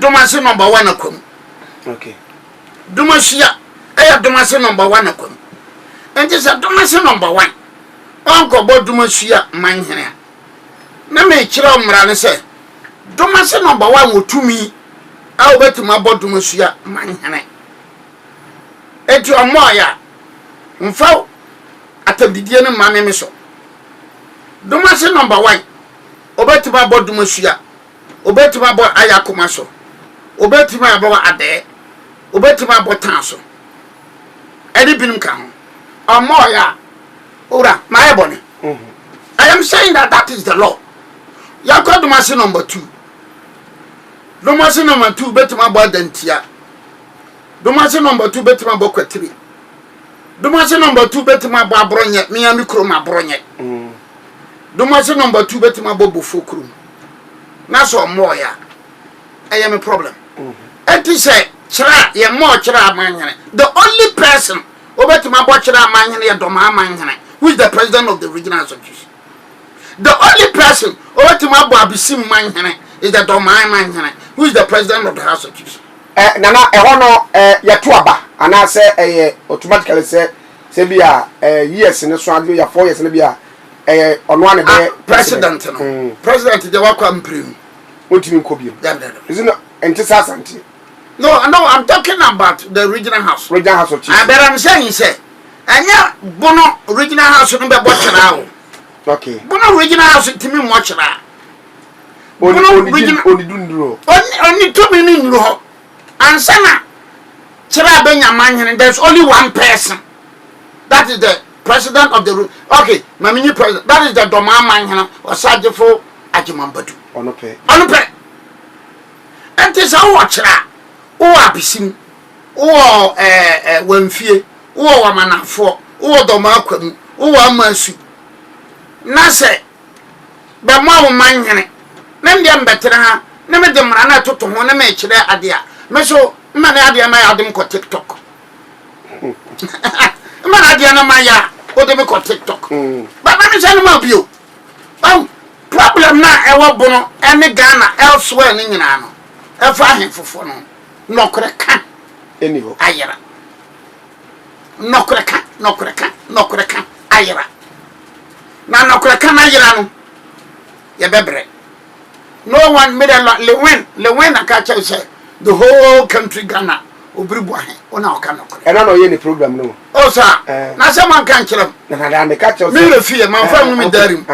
Domasi number 1 akom. Okay. Domasia domasi number 1 akom. And this domasi number 1. Uncle bo domasia manhene. Na me kira omra ne se domasi number 1 wotumi a obetima bo domasia manhene. Eti omoya mfa atabidie ne mame me so. Domasi number 1 obetima bo domasia obetima bo ayakoma so obetima bo ade obetima bo tanso edi binum ka ho omoya ora my bone. I am saying that is the law. Yakwa domasi number 2 domasi number 2 betima bo dantia domasi number 2 betima bo kwetiri domasi number 2 betima bo abronye miami krom abronye domasi number 2 betima bo bofo krom. Na so moya I am a problem. Eti say chira ye mo chira amanyene. The only person obetima bo chira amanyene ye doma amanyene who is the president of the regional association. The only person obetima bo abisim amanyene is the doma amanyene who is the president of the house of chiefs. Nana ehono yeto aba ana say automatically say bia years ne so ade ya 4 years ne bia ono ane be president no. President de wakwa mprim. What do you mean, isn't it? Anti-Sassanti. No, I'm talking about the regional house. Regional house of chiefs. I bet I'm saying, say, and yeah, Bono regional house of number watch now. Okay. Bono regional house to me watch now. Only 2 minutes. And Sana Chira Benya Manhan, there's only one person. That is the president of the okay, my mini president. That is the Doma Manhan or Sajifo Ajimambadu. Onope. And this how watch that. Oh, abisim. Oh, wemfie. Oh, wamanafo. Oh, domakwam. Oh, amansu. Na se ba ma wo manhene. Na ndem betere ha. Na me de mra na toto ho na me kire ade a. Me so ma na ade ma ya dem ko TikTok. Ma na ade na ma ya o de me ko TikTok. Ba me se no ma bio. Oh, problem na ewo bono ene Ghana elsewhere ni nyina no efa ahemfofo no nokre ka eniho ayera nokre ka ayera na nokre ka na ayera no ye bebre no one made a lot le na ka say the whole country Ghana obiribu ahe ona oka nokre e na no ye ni program no o sa na se man kan kire na da ka say me le fie man fa mu darim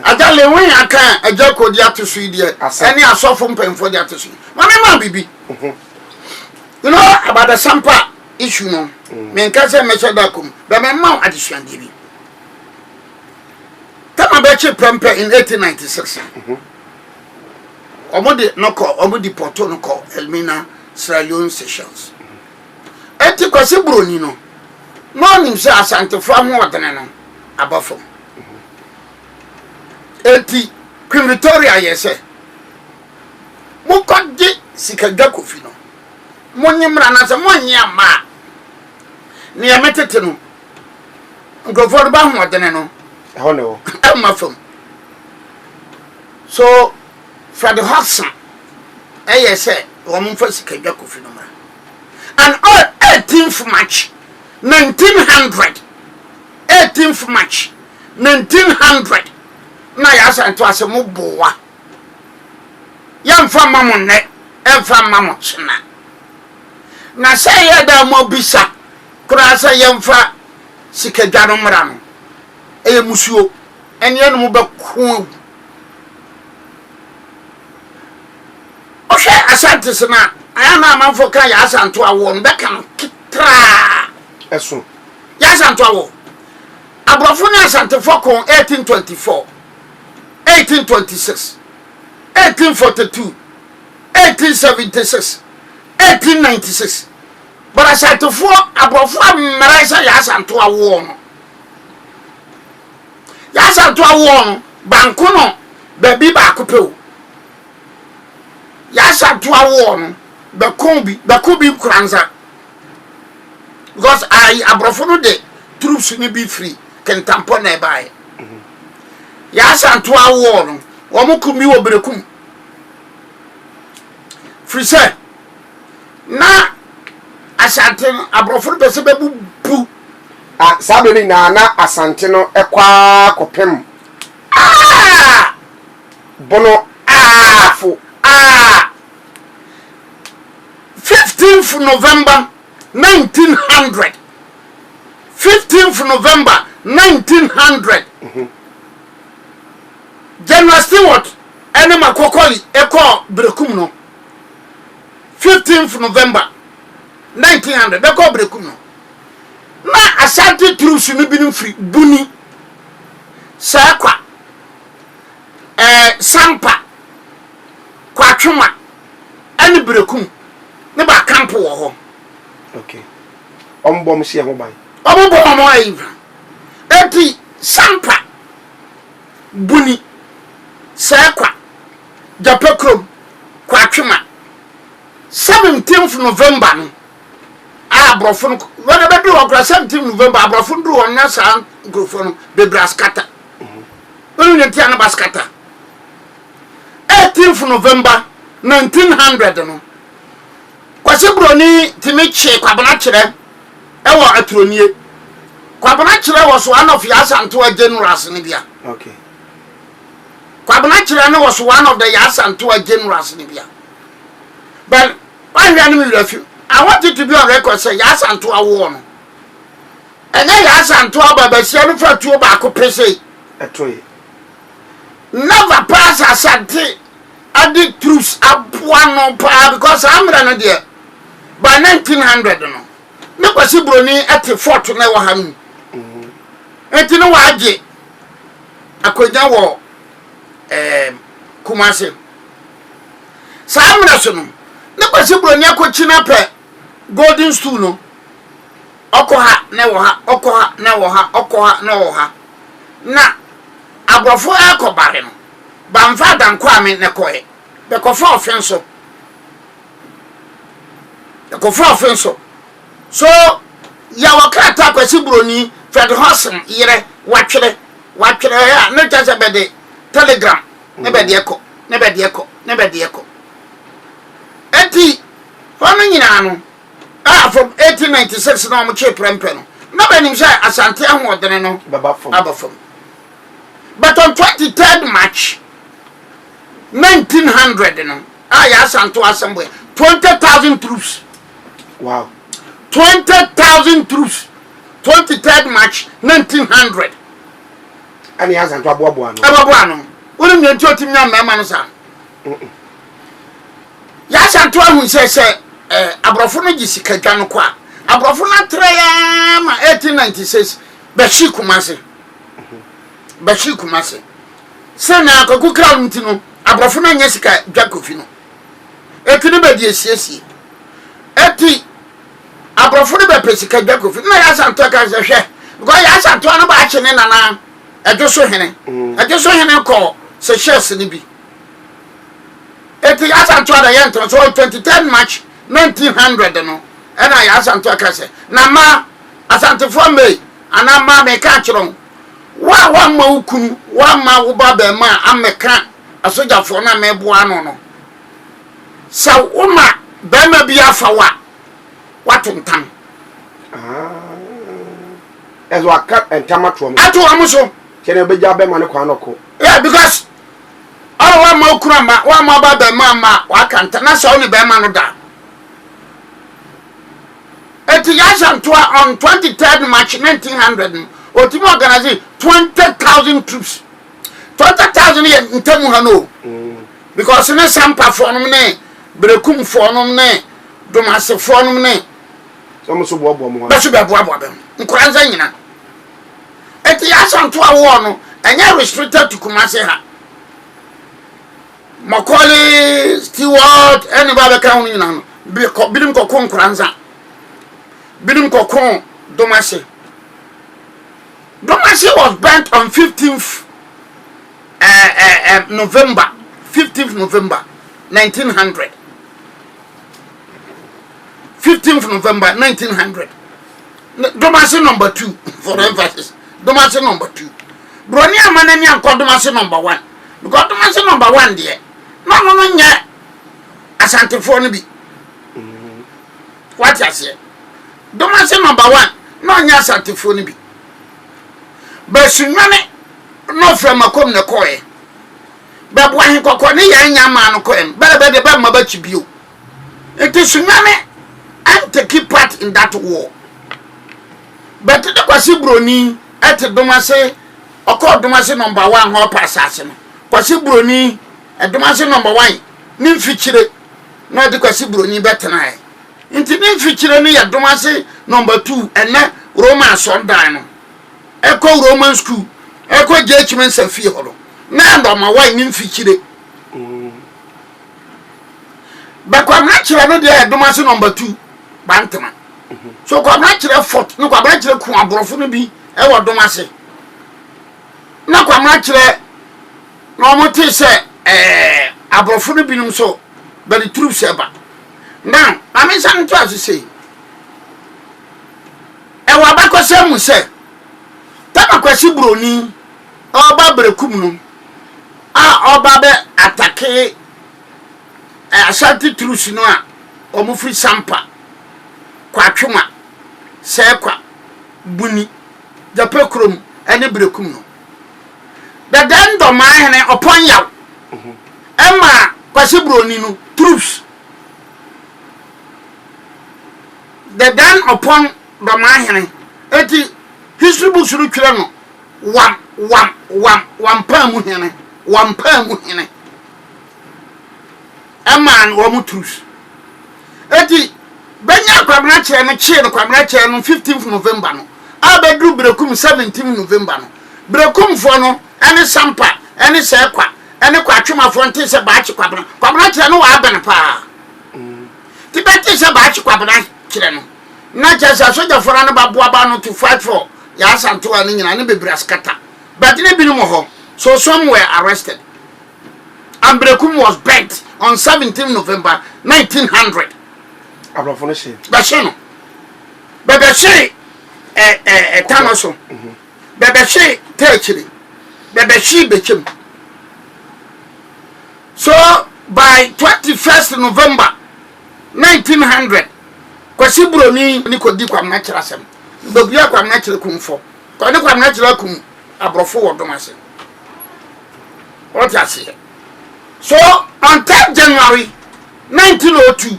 aja le wen aka aja ko dia to sui dia any asofo mpemfo dia to sui ma bibi you know about the sampa issue no me nka say me shada kum be me ma addition dia bi tama be che prempe in 1896 omodi porto no ko Elmina Sierra Leone Seychelles eti kwase broni no nim say asante fo ho odene no abafo eti Queen Victoria yese mukodi sikagwa kofi no monyimra na se monyia ma ne yametete no ngofo ba ho odene no hono amafom so Fred Hudson say woman for sikagwa kofi no mra and on 18th March 1900 18th March 1900 na ya santo asemu boa yamfa mamonne emfa mamochina na say ya da mo bisa kura say yamfa sikadwano mra no musuo ene no be ko o she asante sina aya na manfo kan ya santo awo no be kan kitra eso ya santo awo abrofo ni asante fokon 1824 1826 1842 1876 1896 but asante fo abrofo amaraisa ya santo awo no ya santo awo no banko no baby ba kopew ya santo awo no bakobi kranza because I abrofo no de troops ni be free can tampon na buy ya santo awo no wo mukumi wo brekum Frise na asante no abrofo be se bebu bu sabe na asante no ekwa kopem bono fu 15th November 1900 15th November 1900 General Stewart ene makokoli eko brekum no 15th November 1900 eko brekum no na asante troops ni binu free buni sakwa sampa kwa twuma ene brekum ne ba camp wo ho okay ombom sie ho ban ombom mo ayi eti sampa buni sakwa japekrom kwa twuma 17th November no abrofo no wona be do okra 17th November abrofo do wona sa grofo no be braskata wona ntia na baskata 18th November 1900 no kwase broni timiche kwabana kire ewo atronie kwabana kire wo so one of Yasanto generals ne bia okay kwabana kire ne was one of the Yasanto generals ne bia but why we are me refu I want it to be on record say Yasanto awo no ene Yasanto ababasia no fatuo ba ko pese etoy never pass asante adi troops abuano pa because amra no there by 1900 no ne kwasi broni ate fort na wo ha no enti no waje akonya wo Kumasi sa amra so no ne kwasi broni akochina pe golden stool no okoha na wo ha okoha na wo ha okoha na wo ha na abrofo akobare no bamfa dankwa me ne koe be kofa offenso so ya wakata kwasi broni Fred Hosson yire watwere ya no just be the telegram ne be de eko enti hono nyina no from 1896 na mo che prempe no na be nim say asante ahodene no abafom but on 23rd March 1900 no Yasanto assembly 20,000 troops. Wow. 20,000 troops. 23rd March 1900. And Yasanto abuabuano. Abuabuano. Uli mnyenti oti mnya mema no sa. Yasanto ahu se abrofo no gisika dwano kwa. Abrofo na treya ma 1896 Bashi Kumasi. Sena akoko kra ntino abrofo na nyesika dwakofi no. Etini be die siesie. Eti abrofo ne be pesika dwakofi na Yasanto ka se hwe. Because Yasanto no ba chene nana ejoso hene. Ejoso hene ko se shares ni bi. Eti Yasanto da yento so 23rd March 1900 no. Ena Yasanto ka se na ma Asante for me ana ma me ka kiro. Wa ma ukunu wa ma wo ba be ma ameka asojafo na mebo ano no sa uma be ma bi afa wa watuntam ezo aka entama to atu amuso kene be ja be ma ne kwa noko yeah because all wa ma ukunu ma wa ma ba be ma wa kanta na sa oni be ma no da eti Yasanto on 23rd March 1900 Otimo organize 20,000 troops. 20,000 yen ntemu ha no. Because ne sampa for no ne, brekum for no ne, domase for no ne. So so boabo mo ha. Ba so be boabo be. Nkuranza nyina. Eti Yasanto awo no, enya restricted to Kumasi ha. Makoli Stewart eni ba be ka hu nyina no. Bidim kokon nkuranza. Bidim kokon domase. Domasi was burnt on 15th November 1900. 15th November 1900. Domasi number 2 for emphasis. Domasi number 2. Broni amane ni anko Domasi number 1. Because Domasi number 1 there. No nye asantefo no bi what you say domase number 1 no nya asantefo no bi besunwane no from makom ne koye bebo ahin kokko ne ya nya ma no koye bele be ma ba chibio it is sunwane and take part in that war but the kwasi broni at domase okọ domase number 1 ho pasase no kwasi broni domase number 1 ni mfichire no de kwasi broni betena e nti ni mfichire ni ya domase number 2 ene roman sondan no eko roman school eko judgment safie horo na ndo ma 1 ni mfichire bakwa na kire no de domase number 2 bantama so kwa na kire fort no kwa na kire ku aborofo no bi e wo domase na kwa na kire no mote se aborofo no bi num so but the troops eba now I san to as say e wa ba ko se mu se ta kwa si broni oba brekum no oba be atake ashanti troops no a omo free sampa kwa twuma se kwa buni jape krom ene brekum no the den do ma hene opon yaw emma kwasi broni no troops the den upon the ma hene eti history books ru twere no wam pa mu hene emma wo mu troops eti benya kwamna kire no kire no kwamna kire no 15th November no abedru brekum 17th November no brekum fo no ene sampa ene sekwa ene kwa twema fo nte se ba chi kwamna kire no wa abene pa ti beti se ba chi kwamna kire no na jasa soja fo na ba boa ba no to fight for ya santo ani nyina ne bebra skata but ne bi no ho so some were arrested and brekum was burnt on 17th November 1900 abrafo she basheno bebe she tanoso bebe she techiri bebe she bechem so by 21st November 1900 kwasi broni ni kodi kwa mnachira sem bebia kwa mnachira kumfo kwa ni kwa mnachira kum abrofo wodomase what you see so on 10 January 1902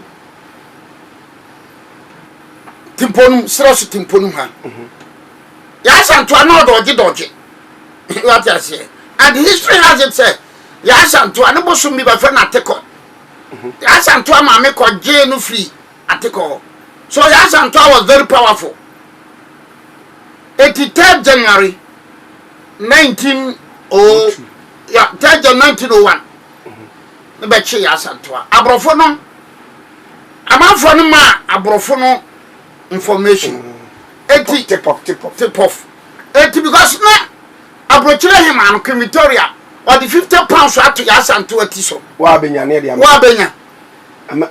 timponum srasu timponum ha ya santo na doje what you see and history has it said ya santo na bosum bi ba fe na teko ya santo ma me ko je no free ateko so ya santo was very powerful 83rd January 3rd January 1901 be che ya santo abrofo no amafo no ma abrofo no information tip off because na abrochire him an Victoria or the 50 pounds to ya santo atiso wa benya na dia wa benya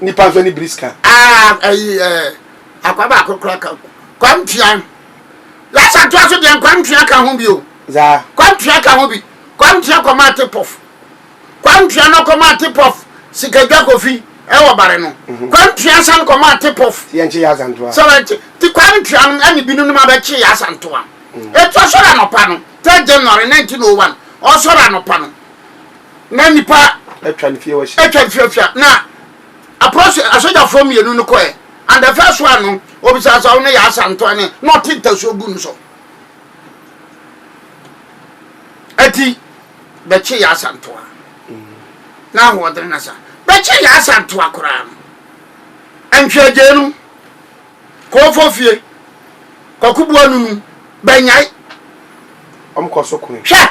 ni panzo ni briska akwaba akokora ka kwamtian ya santo aso de kwamtian ka ho bi o za kwamtian ka ho bi kwamtian ko ma tip off kwamtian no ko ma tip off sikadwa kofi e wo bare no kwamtian san ko ma tip off ye nche ya santo so ti kwamtian ani binu no ma ba che ya santo a eto sora no pa no 3 January 1901 o sora no pa no na nipa etwa ni fie na approach asoja from yenu no koe and the first one no obisa sa no ya santo ane not intaso gu no so ati be che ya santo na ho odre na sa be che ya santo akora no anhwaje no ko fofie ko kubu anunu benyai omko so kun hwa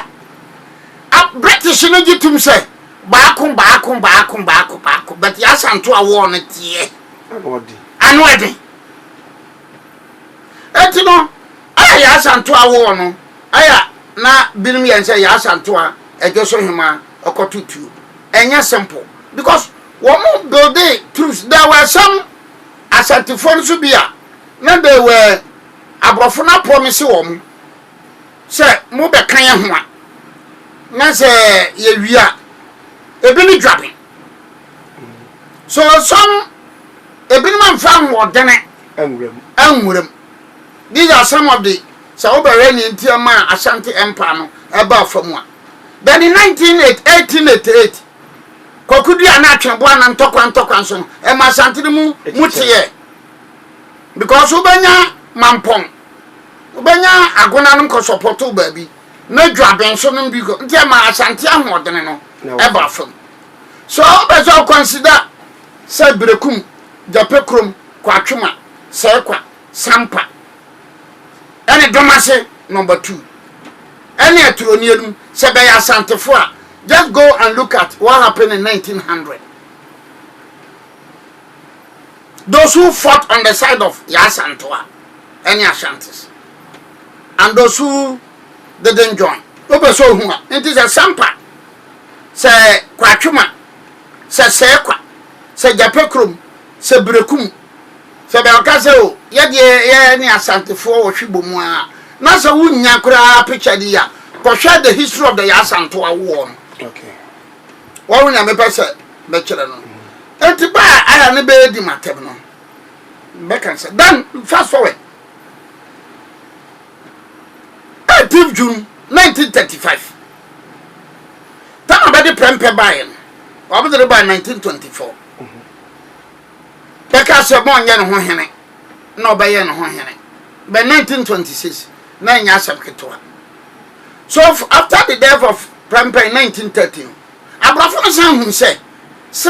a British no gitum say baako but ya santo awo no tie anodi etino ya santo awo no aya na binim yen say ya santo a ejoso hima okotutu enya simple because woman build truths there were some asantifon so bia na they were abrofo na promise wom say mo be kan ye ho a na say ye wia ebi ni dropping So some ebinman fan wodene enwurem. These are some of the so obereni ntiama Ashanti Empire no eba famua. Then in 1888 Kokudi anatwebo ana ntokwa nso e ma Ashanti mu mutiye because ubenya mampong ubenya agona no ko support obabi na dwabenso no bi ko ntiama Ashanti ahodene no eba fam. So obezo consider say Berekum Japekrom Kwatwema Sekwa Sampa any domase number 2 any atronium Sebeya Santefua. Just go and look at what happened in 1900. Those who fought on the side of Yasantua, any Ashantis, and those who didn't join. It is a Sampa, say Kwatwema, say Sekwa, say Japekrum, say Berekum, say Belkazeo, any Asantifo or Shibumwa. Nasa Wunyakura picture dia. For share the history of the Yasantua war. Okay. What will you say? Lecturer. And to buy, I am a baby, my terminal. Beckham. Then, fast forward. 18th June 1935. Time about the Prempe buying. What was the by 1924? Beckham said, "Bon, yan ho hene." No, by yan ho hene. By 1926, 9 years of Ketua. So, after the death of Prempe in 1913, Abrafo san hu se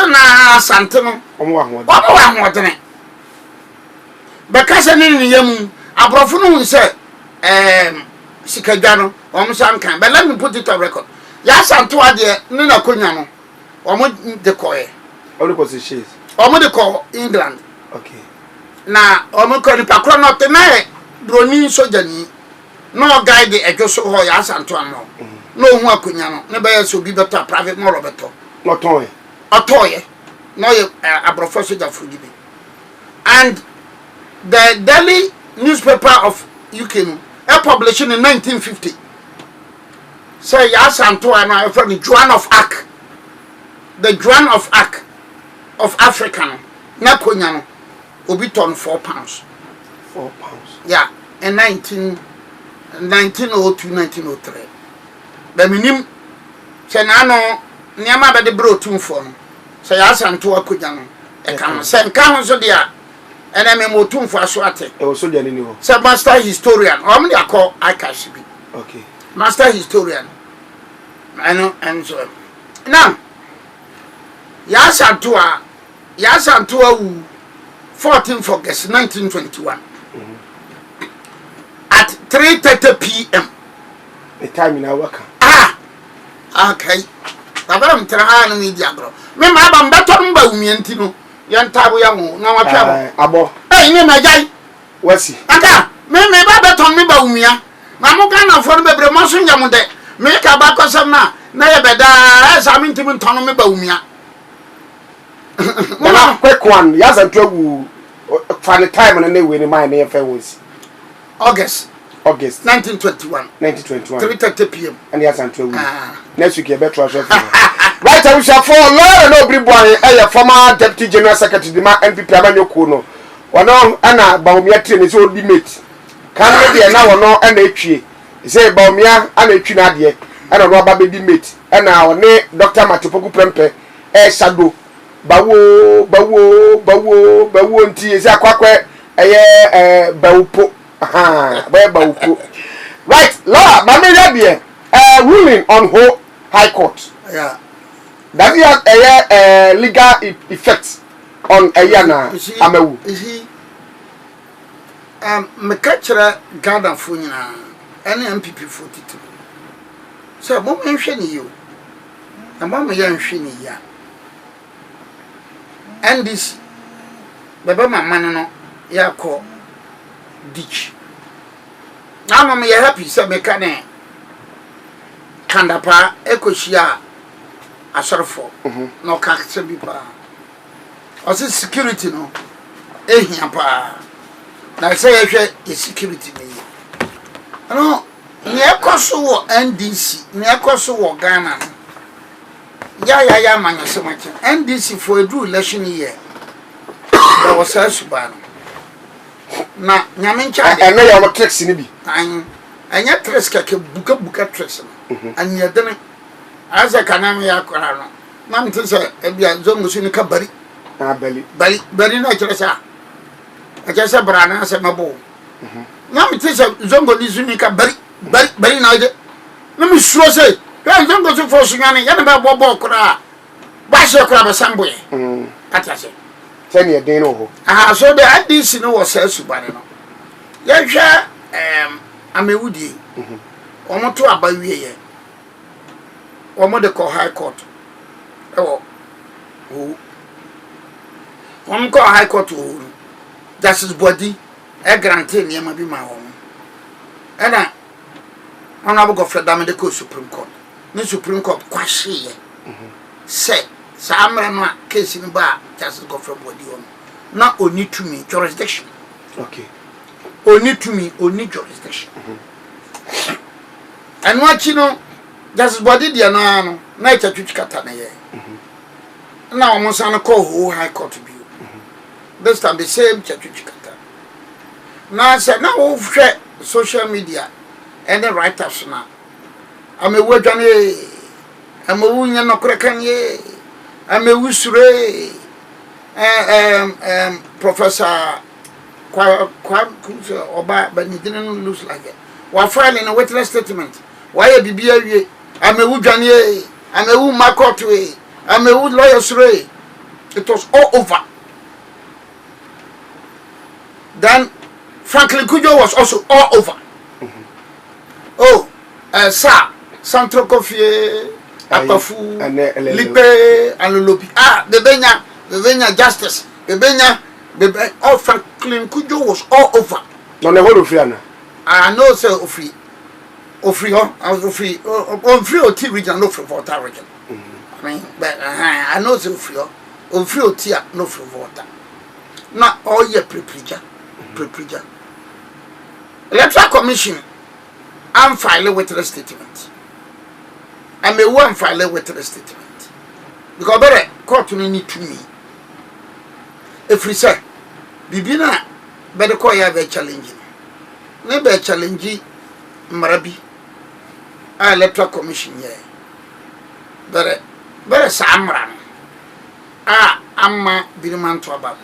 na asante no omo wa hodene be ka se ni yam Abrafo no hu se sikadwa no omo san kan but let me put it on record ya asante wa de ni na konya no omo de koye only cause she omo de ko England. Okay. Na omo ko ni pakro no te na droni sojani no guide the ejoso ho ya asante no no hu akonya no ne be so bi beto private mo robeto no toy otoye no ye Abrofo soja fugibi. And the daily newspaper of UK no published in 1950 say Yasanto and from the Joan of Arc, the Joan of Arc of Africa no na konya no obi ton £4. £4. Yeah, in 1902 1903. But minim say na no niama be de bro tumfo no say Yasanto akonya no e kan say nka ho so dia ene me motumfo aso ate e wo so dia ni ho say master historian o me dia call Akashi bi. Okay. Master historian. I know and so now Yasanto 14th August 1921 at 3:30 p.m. the time in our work. Okay. Tabam tra no media bro. Me ma ba mbeto mba umienti no. Ye ntabo ya wo na wa twa abo. Me ma jai. Wasi. Aka, me ba beto me ba umia. Na mo ga na fo no bebre mo so nyam de. Me ka ba kosam na ye beda esa mi ntimi ntono me ba umia. Na quick one. Yasanto wu for the time na we ni mind na fe was August 1921 3:30 p.m. and Yasanto wu. Next week you better show. Right, I wish for Lord no bri boy former deputy general secretary the NPP Abanyoko no. Wono ana baumia train so di mate. Kan dey na wono ana etwie. Say baumia ana etwi na de. Ana no aba be di mate. Ana one Dr. Matipoku Prempe shadow. Bawo nti ese akwakwe bawupo. Aha, bawupo. Right, law Bamia de ruling on Ho High Court. Yeah. Does it have a legal effect on Ayana Amewu? Is me catcher Garden for any MPP 42. So, what mention you? And Mamma Yan Shini ya. And this Baba Manano ya call ditch. Now, Mamma, you're happy, so mechanic Kandapa Ekoshia. Asarfo no ka se bi pa o se security no ehia pa na se ye hwe security ni no ne ekoso wo NDC ne ekoso wo Ghana ya manya so much NDC for a do election year there was a subano na nyame ncha e no ya mo tricks ni bi anya tricks ka buka tricks and ya dene aza kana ya kwara no na mte se e bia zongo su ni ka bari na bari na kire sa brana se mabo na mte se zongo ni su ni ka bari na ide na mi suro se ya zongo su fo su nyane ya na ba bobo kura ba se kura ba samboye atase sani e den no ho so the IDC no was su bane no ya hwa amewudi omoto abawie ye omo de ko high court on ko high court justice body e grante ni ma bi ma ho ena honorable Godfrey Damade ko supreme court ni supreme court kwahye ye say samra no case ni ba justice Godfrey body on na oni to me jurisdiction okay oni to me oni jurisdiction and what you know justice body dia na etwatwitwi kata na ye na omo san ko ho high court bi this time the same etwatwitwi kata na say na wo hwe social media and the writers na amewu adwane amewu nya no krekan ye amewu sure professor kwa oba but it didn't lose like it wa filing a witness statement why bibia wie amewu dwane ye amewu market we amewu lawyer sure it was all over. Then Franklin Kujo was also all over. Oh, sir, Central Coffee, Apafu, Lipe, and Lulupi. The Benya justice, the Benya, all Franklin Kujo was all over. No, the whole of Fiana. I know, sir, Ofri, I was Ofri, on free or tea region, no for water region. I mean, but I know, sir, Ofri or tea, no for water. Not all your preacher. Electoral Commission, I'm filing with the statement. I may one file with the statement. Because better court need to me. If we say, Bibina, better call you a challenge. Never challenge Marabi. Electoral Commission, yeah. Better Samran. I'm Biriman to about.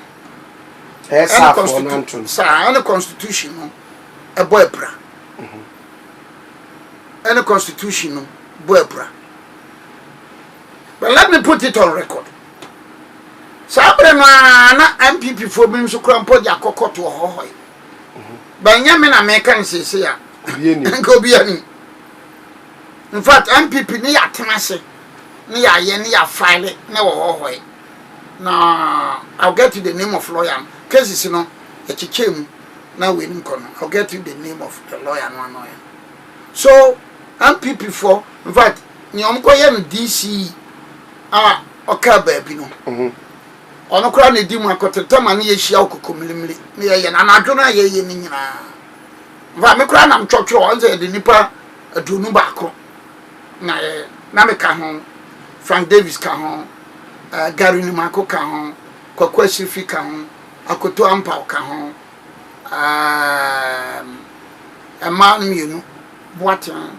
And the constitution a boy bra. And the constitution boy bra. But let me put it on record. Sabre na MPP for being so crampo ya kokko to hohoi. But nyame na American say ya. Go be ani. In fact MPP ni atemase. Ni ya ye ni ya file na wo hohoi. Now I'll get you the name of lawyer. Cases, you know, a chichem now winning corner. I'll get you the name of the lawyer and one lawyer. So, MPP for, in fact, Nyomkoyan DC okay, baby, no. On a crown, a demon got a time and ye shall come limit. And I don't know ye in Vamicran, I'm chocho on the Nipa, a Dunubako. Namika home, Frank Davis Cajon, Gary Nimako Cajon, Kwakwesi Cajon. Akoto ampa ka ho a man mienu boatan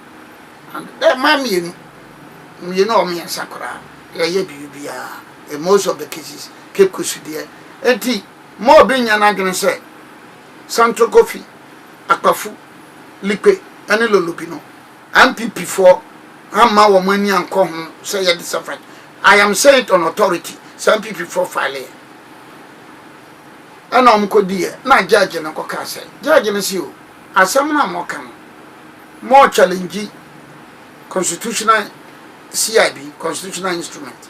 and that man mienu know me sakura ye bibia most of the cases keep kusudie enti mo benya na gene say Central Coffee Akpafu Lipe ene lolupino MPP for amma wo mani anko ho say ye different. I am saying it on authority. Some people for file and I'm codie, not judge and a cocassa. Judge and you, as some more can more challenging constitutional CIB, constitutional instrument.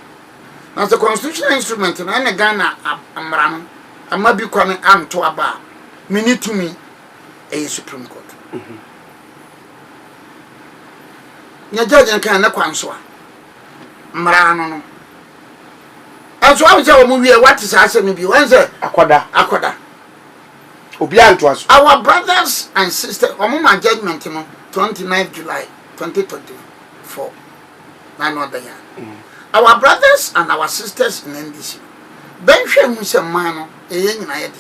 Now the constitutional instrument and a Ghana Amram, I might be coming am to a bar, minute to me a Supreme Court. Your judge and can answer. Marano. And so I was our movie, what is asking me? Wednesday, Aquada. Obian to us. Our brothers and sisters, my judgment, 29th July 2024. Another year. our brothers and our sisters in NDC. Ben hwe hu se man no eye nyina ye de.